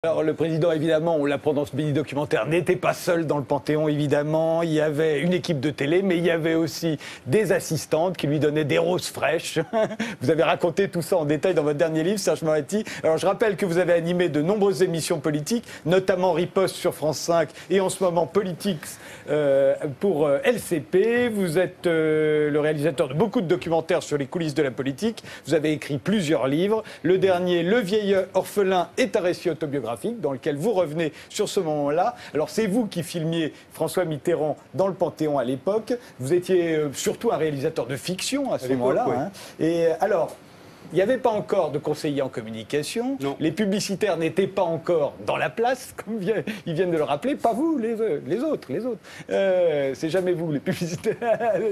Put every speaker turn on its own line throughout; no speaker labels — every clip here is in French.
Alors le président, évidemment, on l'apprend dans ce mini-documentaire, n'était pas seul dans le Panthéon, évidemment. Il y avait une équipe de télé, mais il y avait aussi des assistantes qui lui donnaient des roses fraîches. Vous avez raconté tout ça en détail dans votre dernier livre, Serge Moretti. Alors je rappelle que vous avez animé de nombreuses émissions politiques, notamment Riposte sur France 5 et en ce moment Politics pour LCP. Vous êtes le réalisateur de beaucoup de documentaires sur les coulisses de la politique. Vous avez écrit plusieurs livres. Le dernier, Le vieil orphelin, est un récit autobiographique dans lequel vous revenez sur ce moment-là. Alors c'est vous qui filmiez François Mitterrand dans le Panthéon à l'époque. Vous étiez surtout un réalisateur de fiction à ce moment-là.
Oui.
Hein. Et alors, il n'y avait pas encore de conseiller en communication.
Non.
Les publicitaires n'étaient pas encore dans la place, comme ils viennent de le rappeler. Pas vous, les autres. C'est jamais vous, les publicitaires.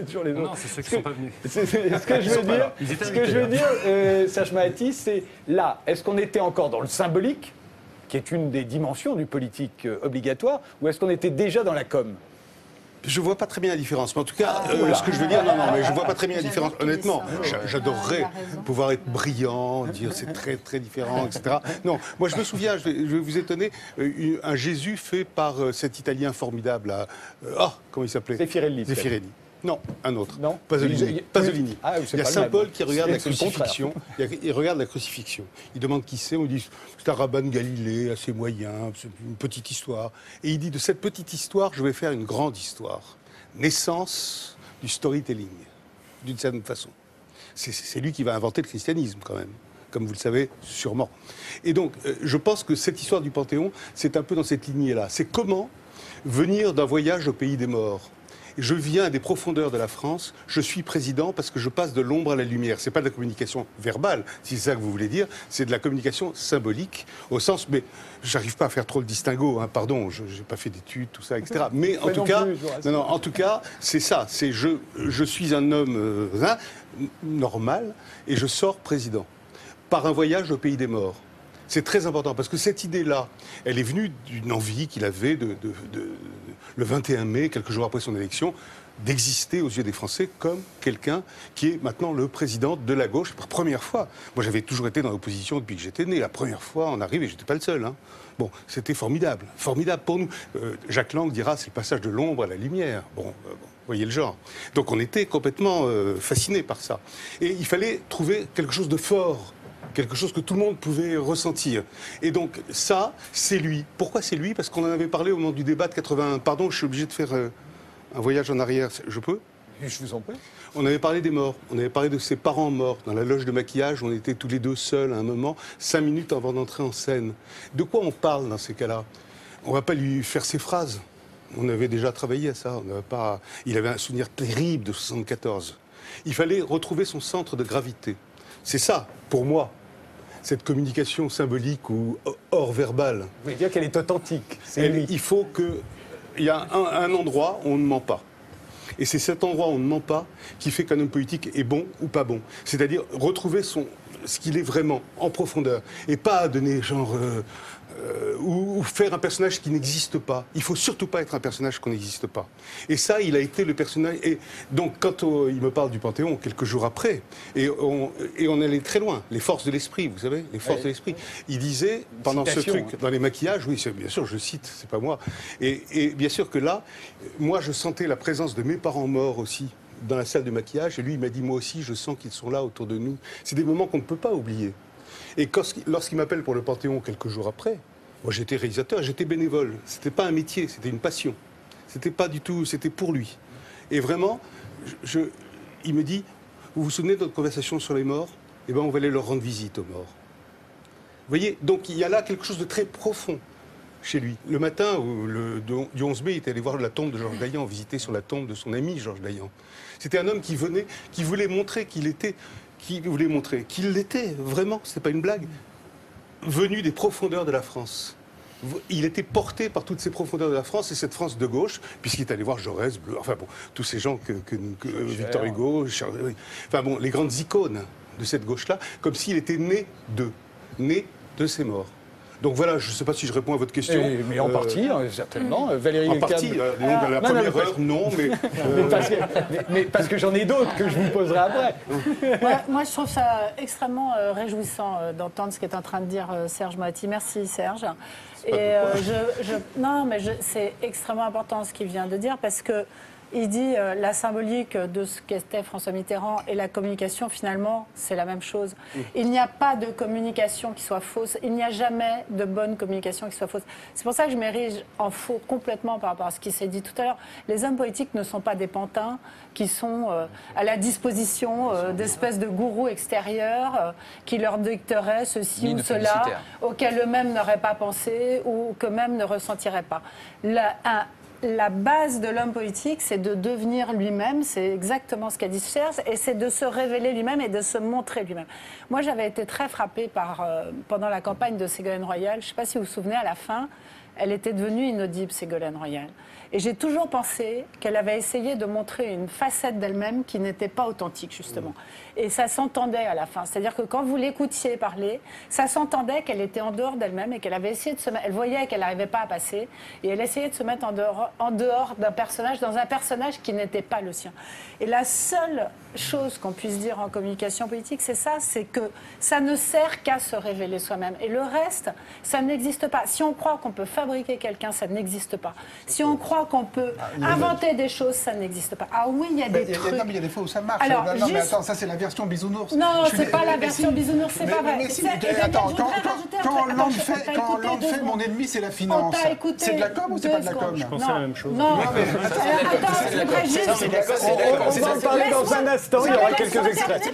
Toujours les autres.
Non, c'est ceux qui ne sont pas venus.
Ce que je veux dire, Serge Moretti, c'est là, est-ce qu'on était encore dans le symbolique, qui est une des dimensions du politique obligatoire, ou est-ce qu'on était déjà dans la com ?
Je vois pas très bien la différence. Mais en tout cas, ce que je veux dire, non, mais je vois pas très bien la différence. Honnêtement, j'adorerais pouvoir être brillant, dire c'est très, très différent, etc. Non, moi je me souviens, je vais vous étonner, un Jésus fait par cet Italien formidable. Comment il s'appelait ?
Zeffirelli.
Non, un autre.
Non.
Pasolini.
Ah,
Il y a Saint Paul qui regarde la
C'est le
crucifixion. Il regarde la crucifixion. Il demande qui c'est. On lui dit c'est un rabbin de Galilée, assez moyen, c'est une petite histoire. Et il dit de cette petite histoire, je vais faire une grande histoire. Naissance du storytelling, d'une certaine façon. C'est lui qui va inventer le christianisme, quand même. Comme vous le savez, sûrement. Et donc, je pense que cette histoire du Panthéon, c'est un peu dans cette lignée-là. C'est comment venir d'un voyage au pays des morts. Je viens des profondeurs de la France, je suis président parce que je passe de l'ombre à la lumière. C'est pas de la communication verbale, si c'est ça que vous voulez dire, c'est de la communication symbolique, au sens, mais j'arrive pas à faire trop le distinguo, hein, pardon, je n'ai pas fait d'études, tout ça, etc. Mais en tout cas, en tout cas, c'est ça, c'est je suis un homme normal et je sors président par un voyage au pays des morts. C'est très important, parce que cette idée-là, elle est venue d'une envie qu'il avait le 21 mai, quelques jours après son élection, d'exister aux yeux des Français comme quelqu'un qui est maintenant le président de la gauche, pour la première fois. Moi, j'avais toujours été dans l'opposition depuis que j'étais né. La première fois, on arrive, et je n'étais pas le seul. Hein. Bon, c'était formidable pour nous. Jacques Lang dira, c'est le passage de l'ombre à la lumière. Bon, voyez le genre. Donc on était complètement fascinés par ça. Et il fallait trouver quelque chose de fort, quelque chose que tout le monde pouvait ressentir. Et donc, ça, c'est lui. Pourquoi c'est lui ? Parce qu'on en avait parlé au moment du débat de 81. Pardon, je suis obligé de faire un voyage en arrière. Je peux ?
Je vous en prie.
On avait parlé des morts. On avait parlé de ses parents morts. Dans la loge de maquillage, on était tous les deux seuls à un moment, 5 minutes avant d'entrer en scène. De quoi on parle dans ces cas-là ? On ne va pas lui faire ses phrases. On avait déjà travaillé à ça. Il avait un souvenir terrible de 74. Il fallait retrouver son centre de gravité. C'est ça, pour moi, cette communication symbolique ou hors verbale.
Vous voulez dire qu'elle est authentique, c'est lui.
Il faut qu'il y a un endroit où on ne ment pas. Et c'est cet endroit où on ne ment pas qui fait qu'un homme politique est bon ou pas bon. C'est-à-dire retrouver ce qu'il est vraiment, en profondeur. Et pas donner genre... ou faire un personnage qui n'existe pas. Il ne faut surtout pas être un personnage qui n'existe pas. Et ça, il a été le personnage... Et donc, quand il me parle du Panthéon, quelques jours après, et on allait très loin, les forces de l'esprit, vous savez, les forces de l'esprit. Il disait, pendant ce truc, dans les maquillages, oui, bien sûr, je cite, c'est pas moi, et bien sûr que là, moi, je sentais la présence de mes parents morts aussi, dans la salle de maquillage, et lui, il m'a dit, moi aussi, je sens qu'ils sont là autour de nous. C'est des moments qu'on ne peut pas oublier. Et lorsqu'il m'appelle pour le Panthéon quelques jours après, moi j'étais réalisateur, j'étais bénévole. C'était pas un métier, c'était une passion. C'était pas du tout, c'était pour lui. Et vraiment, il me dit, vous vous souvenez de notre conversation sur les morts ? Eh bien, on va aller leur rendre visite aux morts. Vous voyez, donc il y a là quelque chose de très profond chez lui. Le matin, du 11 mai, il était allé voir la tombe de Georges Dayan, visiter sur la tombe de son ami Georges Dayan. C'était un homme qui venait, qui voulait montrer qu'il l'était, vraiment, c'était pas une blague, venu des profondeurs de la France. Il était porté par toutes ces profondeurs de la France et cette France de gauche, puisqu'il est allé voir Jaurès, Bleu, enfin bon, tous ces gens Victor Hugo, enfin bon, les grandes icônes de cette gauche-là, comme s'il était né de ces morts. Donc voilà, je ne sais pas si je réponds à votre question.
Mais en partie, certainement. Valérie
En
Lecam.
partie, donc, la première heure, non, mais...
mais parce que j'en ai d'autres que je vous poserai après.
Moi, je trouve ça extrêmement réjouissant d'entendre ce qu'est en train de dire Serge Moati. Merci, Serge. Et non, mais c'est extrêmement important ce qu'il vient de dire parce que il dit la symbolique de ce qu'était François Mitterrand et la communication, finalement, c'est la même chose. Il n'y a pas de communication qui soit fausse. Il n'y a jamais de bonne communication qui soit fausse. C'est pour ça que je m'érige en faux complètement par rapport à ce qui s'est dit tout à l'heure. Les hommes politiques ne sont pas des pantins qui sont à la disposition d'espèces de gourous extérieurs qui leur dicteraient ceci ou cela, auxquels eux-mêmes n'auraient pas pensé ou qu'eux-mêmes ne ressentiraient pas. La base de l'homme politique, c'est de devenir lui-même, c'est exactement ce qu'a dit Serge, et c'est de se révéler lui-même et de se montrer lui-même. Moi, j'avais été très frappée pendant la campagne de Ségolène Royal. Je ne sais pas si vous vous souvenez, à la fin, elle était devenue inaudible, Ségolène Royal. Et j'ai toujours pensé qu'elle avait essayé de montrer une facette d'elle-même qui n'était pas authentique, justement. Et ça s'entendait à la fin. C'est-à-dire que quand vous l'écoutiez parler, ça s'entendait qu'elle était en dehors d'elle-même et qu'elle avait essayé de se mettre... Elle voyait qu'elle n'arrivait pas à passer et elle essayait de se mettre en dehors d'un personnage, dans un personnage qui n'était pas le sien. Et la seule chose qu'on puisse dire en communication politique, c'est ça, c'est que ça ne sert qu'à se révéler soi-même. Et le reste, ça n'existe pas. Si on croit qu'on peut fabriquer quelqu'un, ça n'existe pas. Si on croit qu'on peut inventer des choses, ça n'existe pas. Ah oui, il y a des trucs...
Non, mais il y a des fois où ça marche.
Alors,
non, mais attends, ça c'est la version bisounours.
Non, c'est pas la version bisounours, c'est pas vrai.
Mais si, attends, quand Hollande fait mon ennemi, c'est la finance. C'est de la com ou c'est pas de la com?
Je pensais à la même chose.
Non, mais attends, je voudrais juste...
On va en parler dans un instant, il y aura quelques extraits.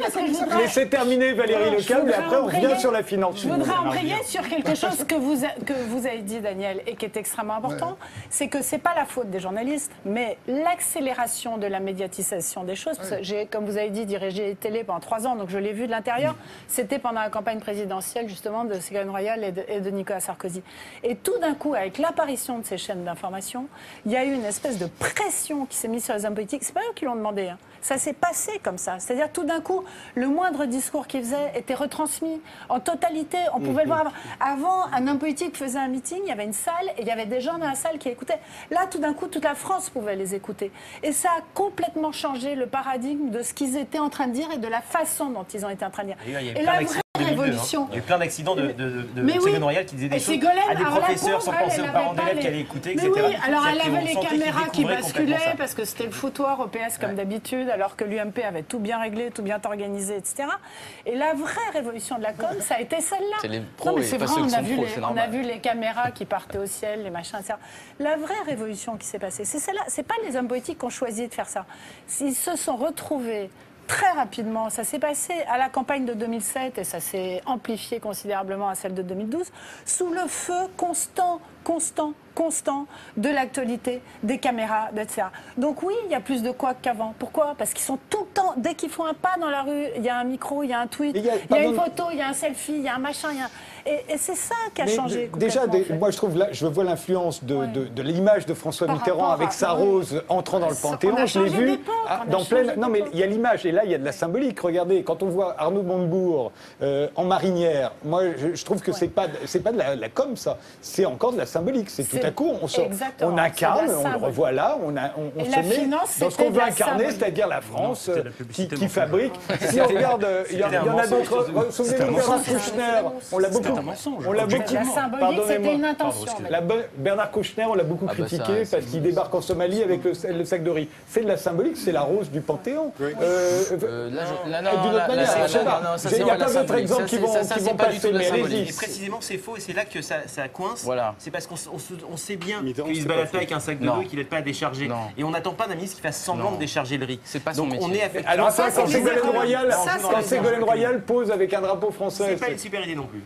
Laissez terminer Valérie Lecam, et après on revient sur la finance.
Je voudrais embrayer sur quelque chose que vous avez dit, Daniel, et qui est extrêmement important, c'est que c'est pas la faute des journalistes, mais l'accélération de la médiatisation des choses. Parce que j'ai, comme vous avez dit, dirigé télé pendant 3 ans, donc je l'ai vu de l'intérieur. C'était pendant la campagne présidentielle, justement, de Ségolène Royal et de Nicolas Sarkozy. Et tout d'un coup, avec l'apparition de ces chaînes d'information, il y a eu une espèce de pression qui s'est mise sur les hommes politiques. C'est pas eux qui l'ont demandé, hein. Ça s'est passé comme ça. C'est-à-dire, tout d'un coup, le moindre discours qu'ils faisaient était retransmis en totalité. On pouvait le voir avant. Un homme politique faisait un meeting, il y avait une salle et il y avait des gens dans la salle qui écoutaient. Là, tout d'un coup, toute la France pouvait les écouter. Et ça a complètement changé le paradigme de ce qu'ils étaient en train de dire et de la façon dont ils ont été en train de dire.
Et la vraie révolution. Il y a eu plein d'accidents de Ségolène Royal qui disaient des choses à des professeurs sans penser aux parents d'élèves qui allaient écouter, etc.
Mais oui, alors elle avait les caméras qui basculaient parce que c'était le foutoir au PS comme d'habitude, alors que l'UMP avait tout bien réglé, tout bien organisé, etc. Et la vraie révolution de la com, ça a été celle-là.
C'est les pros,
non, mais c'est
pas
vrai,
ceux qui sont pros, c'est
on
normal.
a vu les caméras qui partaient au ciel, les machins, etc. La vraie révolution qui s'est passée, c'est celle-là. C'est pas les hommes politiques qui ont choisi de faire ça. Ils se sont retrouvés très rapidement. Ça s'est passé à la campagne de 2007 et ça s'est amplifié considérablement à celle de 2012, sous le feu constant de l'actualité, des caméras, etc. Donc oui, il y a plus de couacs qu'avant. Pourquoi? Parce qu'ils sont tout le temps, dès qu'ils font un pas dans la rue, il y a un micro, il y a un tweet, il y a une photo, il y a un selfie, il y a un machin, Et c'est ça qui a changé
déjà,
complètement.
moi je trouve là, je vois l'influence de l'image de François Mitterrand avec sa rose entrant dans le Panthéon. Je l'ai vu dans pleine. Non, mais il y a l'image et là il y a de la symbolique. Regardez, quand on voit Arnaud Montebourg en marinière, moi je trouve que c'est pas de la com, ça. C'est encore de la symbolique. C'est tout à coup on incarne, on le revoit là, on se met dans ce qu'on veut incarner, c'est-à-dire la France qui fabrique. Si on regarde, il y en a d'autres. Souvenez-vous de Bernard Kouchner, on l'a beaucoup.
La symbolique, c'était une intention.
Bernard Kouchner, on l'a beaucoup critiqué parce qu'il débarque en Somalie avec le sac de riz. C'est de la symbolique, c'est la rose du Panthéon. D'une autre manière, il n'y a pas d'autres exemples qui vont passer, mais allez-y.
Et précisément, c'est faux et c'est là que ça coince. C'est parce qu'on sait bien qu'il se balade pas avec un sac de riz, qu'il n'aide pas à décharger. Et on n'attend pas d'un ministre qui fasse semblant de décharger le riz.
C'est pas son métier.
Alors ça, quand Ségolène Royal pose avec un drapeau français...
C'est pas une super idée non plus.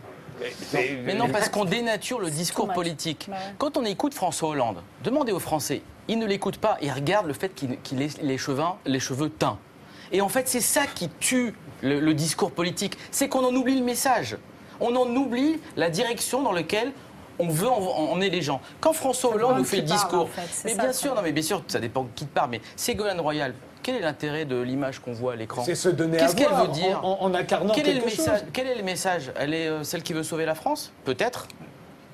Mais non, parce qu'on dénature le discours politique. Quand on écoute François Hollande, demandez aux Français, ils ne l'écoutent pas, ils regardent le fait qu'il ait les cheveux teints. Et en fait, c'est ça qui tue le discours politique. C'est qu'on en oublie le message. On en oublie la direction dans laquelle on veut emmener les gens. Quand François Hollande nous fait le discours, mais bien sûr, non mais bien sûr, ça dépend de qui te parle, mais Ségolène Royal, quel est l'intérêt de l'image qu'on voit à l'écran?
C'est se donner à voir.
Qu'est-ce qu'elle veut dire
en incarnant quelque chose.
Quel est le message? Elle est celle qui veut sauver la France? Peut-être.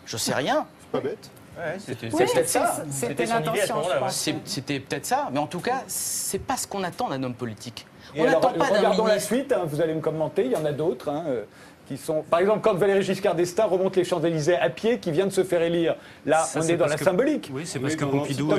Je sais rien.
C'est pas bête.
Ouais, c'était peut-être ça. C'était l'intention, je pense.
C'était peut-être ça, mais en tout cas, c'est pas ce qu'on attend d'un homme politique.
On n'attend pas d'un ministre. La suite, hein, vous allez me commenter, il y en a d'autres. Hein, qui sont... Par exemple, quand Valéry Giscard d'Estaing remonte les Champs-Élysées à pied, qui vient de se faire élire. Là, ça, on est dans la symbolique.
Oui, c'est parce que Pompidou...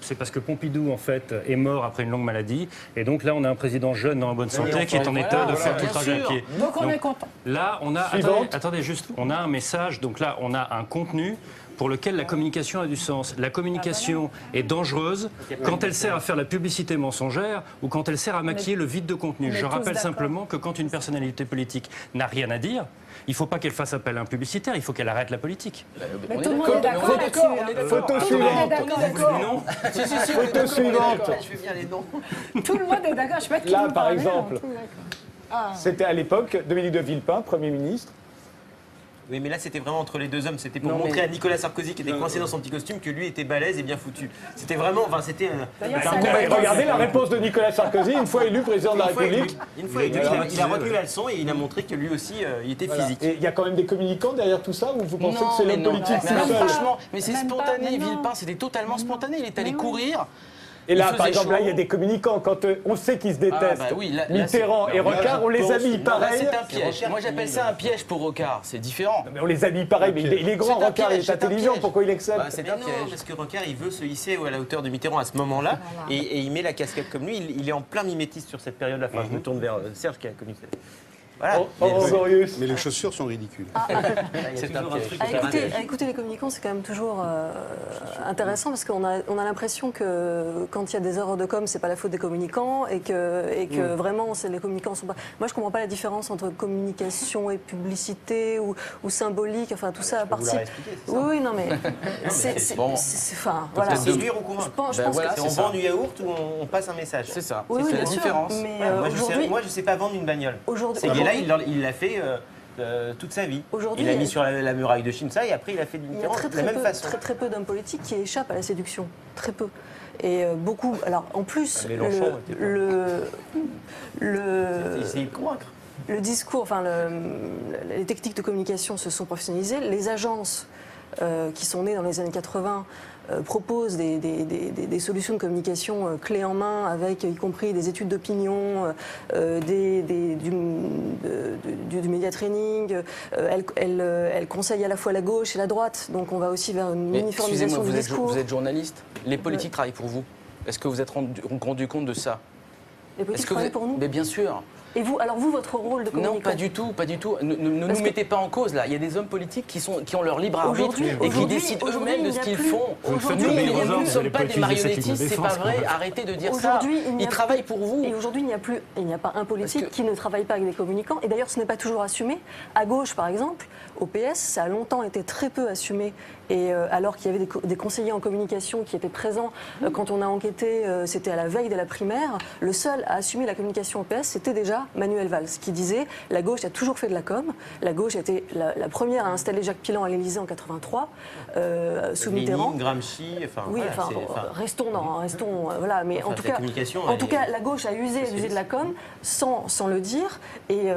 C'est parce que Pompidou, en fait, est mort après une longue maladie. Et donc là, on a un président jeune dans la bonne santé qui est en état de faire tout le trajet à pied.
Donc on est content.
Là, on a... Attendez, juste, on a un message. Donc là, on a un contenu pour lequel la communication a du sens. La communication est dangereuse quand elle sert à faire la publicité mensongère ou quand elle sert à maquiller le vide de contenu. Je rappelle simplement que quand une personnalité politique n'a rien à dire, il ne faut pas qu'elle fasse appel à un publicitaire, il faut qu'elle arrête la politique.
Mais tout le monde est d'accord là-dessus.
Photo suivante. Photo suivante.
Tout le monde est d'accord. Je sais pas qui
là, par exemple, c'était à l'époque Dominique de Villepin, Premier ministre.
Oui, mais là, c'était vraiment entre les deux hommes. C'était pour montrer à Nicolas Sarkozy, qui était coincé dans son petit costume, que lui était balèze et bien foutu. C'était vraiment... Enfin, c'était...
Regardez la réponse de Nicolas Sarkozy, une fois élu président de la République.
Une fois élu, il a retenu la leçon et il a montré que lui aussi, il était physique.
Et il y a quand même des communicants derrière tout ça, ou vous pensez que c'est l'homme politique tout seul?
Franchement, mais c'est spontané, Villepin, c'était totalement spontané. Il est allé courir...
Et là, par exemple, là, il y a des communicants. Quand on sait qu'ils se détestent, Mitterrand et Rocard, on les habille pareil.
C'est un piège. Moi, j'appelle ça un piège pour Rocard. C'est différent.
Mais on les habille pareil. Mais il est grand, Rocard, il est intelligent. Pourquoi il accepte?
C'est un piège. Parce que Rocard, il veut se hisser à la hauteur de Mitterrand à ce moment-là. Et il met la casquette comme lui. Il est en plein mimétisme sur cette période-là. Enfin, je me tourne vers Serge qui a connu ça. Voilà.
Mais les chaussures sont ridicules.
Écoutez, les communicants, c'est quand même toujours intéressant parce qu'on a l'impression que quand il y a des erreurs de com, c'est pas la faute des communicants et que vraiment, les communicants sont pas. Moi, je comprends pas la différence entre communication et publicité ou symbolique. Enfin, tout ça à partir. Oui, non, mais
enfin, voilà. Séduire ou convaincre. Je pense que on vend du yaourt ou on passe un message.
C'est ça.
Oui,
c'est la différence.
Moi, je sais pas vendre une bagnole. Là, il l'a fait toute sa vie. Il a mis sur la muraille de Chine ça et après il a fait de la même façon.
Très peu d'hommes politiques qui échappent à la séduction. Très peu. Et beaucoup. Alors en plus,
essayer de convaincre.
Le discours, enfin les techniques de communication se sont professionnalisées. Les agences qui sont nées dans les années 80 proposent des solutions de communication clés en main, avec y compris des études d'opinion, du média training. Elle conseille à la fois la gauche et la droite, donc on va aussi vers une uniformisation du discours.
Vous êtes journaliste, les politiques travaillent pour vous. Est-ce que vous êtes rendu compte de ça?
Les politiques travaillent pour nous?
Mais bien sûr.
Et vous, alors vous, votre rôle de communicant?
Non, pas du tout, pas du tout. Ne nous mettez pas en cause là. Il y a des hommes politiques qui ont leur libre arbitre et qui décident eux-mêmes de ce qu'ils font. Nous ne sommes pas des marionnettistes, c'est pas vrai. Arrêtez de dire ça. Ils travaillent pour vous.
Et aujourd'hui, il n'y a pas un politique qui ne travaille pas avec des communicants. Et d'ailleurs, ce n'est pas toujours assumé. À gauche, par exemple, au PS, ça a longtemps été très peu assumé. Et alors qu'il y avait des conseillers en communication qui étaient présents quand on a enquêté, c'était à la veille de la primaire, le seul à assumer la communication au PS, c'était déjà Manuel Valls, qui disait « la gauche a toujours fait de la com ». La gauche a été la première à installer Jacques Pilan à l'Élysée en 83, sous Mitterrand.
Gramsci,
restons, voilà. Mais en tout cas, la gauche a usé de la com sans le dire. Et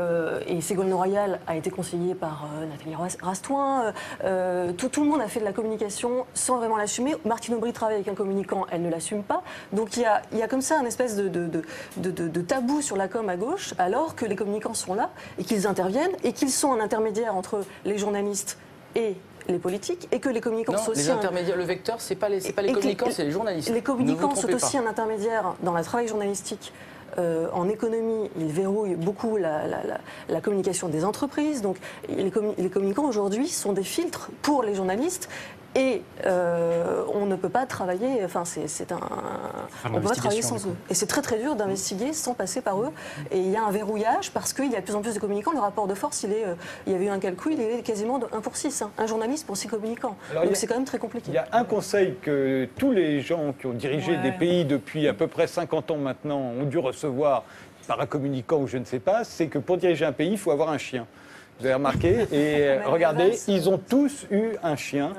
Ségolène Royal a été conseillée par Nathalie Rastoin. Tout le monde a fait de la communication sans vraiment l'assumer. Martine Aubry travaille avec un communicant, elle ne l'assume pas. Donc il y a comme ça un espèce de tabou sur la com à gauche, alors que les communicants sont là et qu'ils interviennent et qu'ils sont un intermédiaire entre les journalistes et les politiques, et que les communicants sont aussi...
Les intermédiaires, le vecteur, c'est pas les communicants, c'est les journalistes.
Les communicants sont aussi un intermédiaire dans le travail journalistique. En économie, ils verrouillent beaucoup la communication des entreprises. Donc les communicants aujourd'hui sont des filtres pour les journalistes. Et on ne peut pas travailler, on peut pas travailler sans eux. Et c'est très très dur d'investiguer sans passer par eux. Et il y a un verrouillage parce qu'il y a de plus en plus de communicants. Le rapport de force, il y avait eu un calcul, il est quasiment de 1 pour 6. Un journaliste pour 6 communicants. Donc c'est quand même très compliqué.
Il y a un conseil que tous les gens qui ont dirigé des pays depuis à peu près 50 ans maintenant ont dû recevoir par un communicant ou je ne sais pas, c'est que pour diriger un pays, il faut avoir un chien. Vous avez remarqué? Et regardez, ils ont tous eu un chien.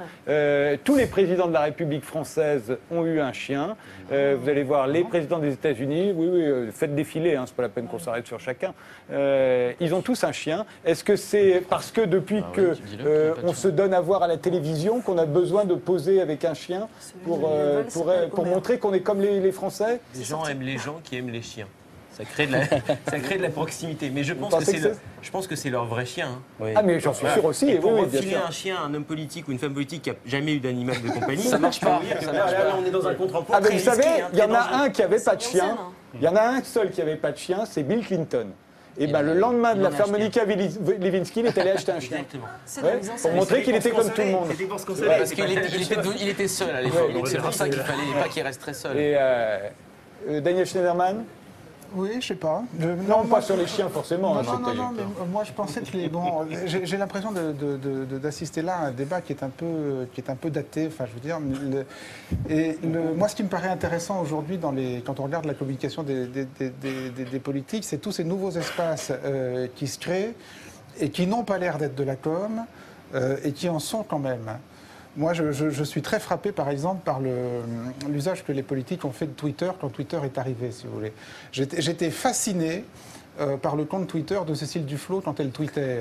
Tous les présidents de la République française ont eu un chien. Vous allez voir les présidents des États-Unis. Oui, faites défiler, hein, c'est pas la peine qu'on s'arrête sur chacun. Ils ont tous un chien. Est-ce que c'est parce que depuis on se donne à voir à la télévision qu'on a besoin de poser avec un chien pour montrer qu'on est comme les Français?
Les gens aiment les gens qui aiment les chiens. Ça crée de la proximité. Mais je pense que c'est leur vrai chien. Hein.
Oui. Ah, mais j'en suis sûr aussi.
Et pour refiler un chien à un homme politique ou une femme politique qui n'a jamais eu d'animal de compagnie,
ça marche pas.
Là, on est dans un contre-emploi.
Ah, mais vous savez, il y en a un qui n'avait pas de chien. Il y en a un seul qui n'avait pas de chien, c'est Bill Clinton. Et le lendemain de l'affaire Monica Lewinsky, il est allé acheter un chien.
Exactement.
Pour montrer qu'il était comme tout le monde.
C'était pour ce qu'on savait.
Parce qu'il était seul à l'époque. Donc c'est pour ça qu'il fallait pas qu'il reste très seul.
Et Daniel Schneiderman?
Oui, je sais pas.
Non, pas sur les chiens forcément.
Non, mais moi je pensais que j'ai l'impression d'assister là à un débat qui est un peu daté. Enfin, je veux dire. Moi, ce qui me paraît intéressant aujourd'hui quand on regarde la communication des politiques, c'est tous ces nouveaux espaces qui se créent et qui n'ont pas l'air d'être de la com et qui en sont quand même. Moi, je suis très frappé, par exemple, par l'usage que les politiques ont fait de Twitter quand Twitter est arrivé, si vous voulez. J'étais fasciné par le compte Twitter de Cécile Duflot quand elle tweetait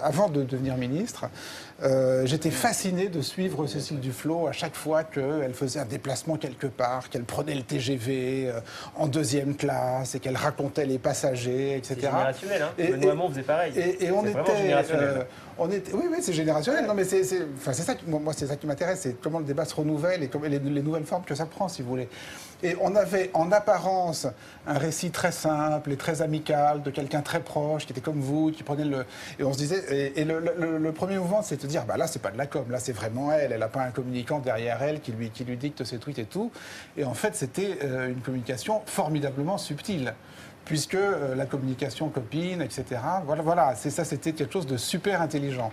avant de devenir ministre. J'étais fasciné de suivre Cécile Duflot à chaque fois qu'elle faisait un déplacement quelque part, qu'elle prenait le TGV en deuxième classe et qu'elle racontait les passagers, etc.
C'est générationnel, hein. Benoît Hamon faisait pareil.
Et on était... Oui, c'est générationnel. Non, mais c'est ça qui m'intéresse, c'est comment le débat se renouvelle et les nouvelles formes que ça prend, si vous voulez. Et on avait en apparence un récit très simple et très amical de quelqu'un très proche qui était comme vous, qui prenait le... Et on se disait... Et le premier mouvement, c'est de dire, bah là, c'est pas de la com, là, c'est vraiment elle. Elle n'a pas un communicant derrière elle qui lui dicte ses tweets et tout. Et en fait, c'était une communication formidablement subtile. Puisque la communication copine, etc. Voilà, c'était quelque chose de super intelligent.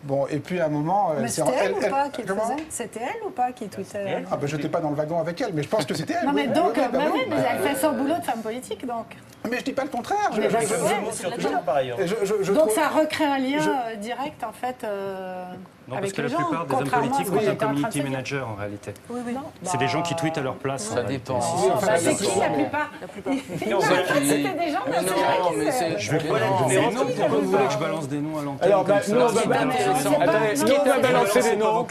Bon, et puis à un moment...
Mais c'était elle ou pas qui le faisait? C'était elle ou pas qui tweetait?
Ah ben, je n'étais pas dans le wagon avec elle, mais je pense que c'était elle.
Non, mais donc, mais elle fait son boulot de femme politique, donc.
Mais je dis pas le contraire.
Donc ça recrée un lien direct, en fait,
non, parce que la plupart des hommes politiques ont un community manager, en réalité.
Oui.
C'est des gens qui tweetent à leur place.
Ça dépend.
C'est qui la plupart? C'était des gens,
je vais pas donner des noms. Pourquoi vous voulez que je balance des noms à l'antenne?
Alors, nous, on va balancer des noms.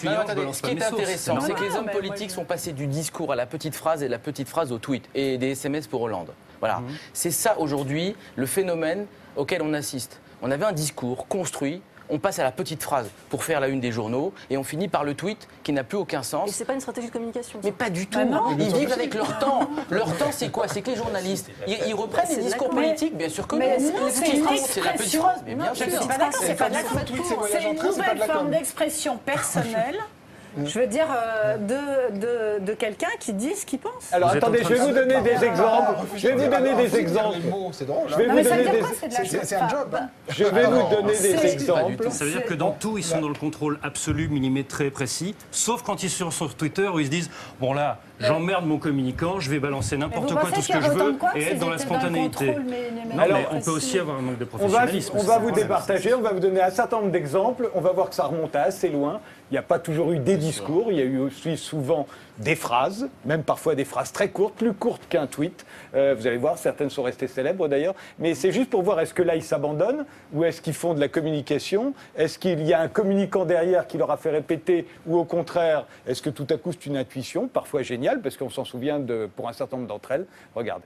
Ce qui est intéressant, c'est que les hommes politiques sont passés du discours à la petite phrase et la petite phrase au tweet et des SMS pour Hollande. Voilà. C'est ça aujourd'hui le phénomène auquel on assiste. On avait un discours construit. On passe à la petite phrase pour faire la une des journaux et on finit par le tweet qui n'a plus aucun sens.
Et c'est pas une stratégie de communication.
Mais pas du tout. Ils vivent avec leur temps. Leur temps, c'est quoi? C'est que les journalistes, ils reprennent les discours politiques, bien sûr que
non.
C'est la petite phrase. Mais bien sûr.
C'est pas de la com. C'est une nouvelle forme d'expression personnelle. Je veux dire, de quelqu'un qui dit ce qu'il pense.
Alors attendez, je vais vous donner des exemples. Je vais vous donner des exemples.
C'est drôle.
Je vais vous donner des...
C'est un job.
Je vais vous donner des exemples.
Ça veut dire que dans tout, ils sont dans le contrôle absolu, millimétré, précis, sauf quand ils sont sur Twitter où ils se disent bon là, j'emmerde mon communicant, je vais balancer n'importe quoi, tout ce que je veux et être dans la spontanéité. Alors, on peut aussi avoir un manque de professionnalisme.
On va vous départager, on va vous donner un certain nombre d'exemples. On va voir que ça remonte à assez loin. Il n'y a pas toujours eu des discours, il y a eu aussi souvent des phrases, même parfois des phrases très courtes, plus courtes qu'un tweet. Vous allez voir, certaines sont restées célèbres d'ailleurs. Mais c'est juste pour voir, est-ce que là, ils s'abandonnent ou est-ce qu'ils font de la communication? Est-ce qu'il y a un communicant derrière qui leur a fait répéter ou au contraire, est-ce que tout à coup, c'est une intuition, parfois géniale, parce qu'on s'en souvient pour un certain nombre d'entre elles. Regardez.